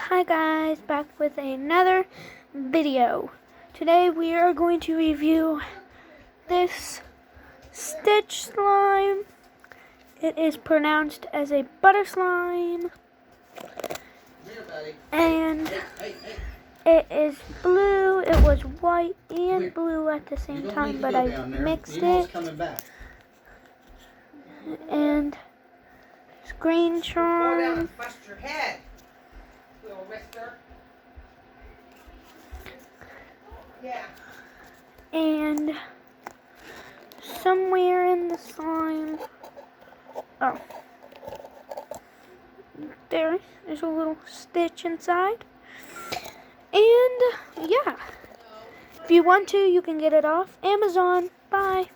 Hi guys, back with another video. Today we are going to review this Stitch slime. It is pronounced as a butter slime. And it is blue. It was white and blue at the same time, but I mixed it. And it's green charm. Yeah. And somewhere in the slime, there is a little Stitch inside. And yeah, if you want to, you can get it off Amazon. Bye.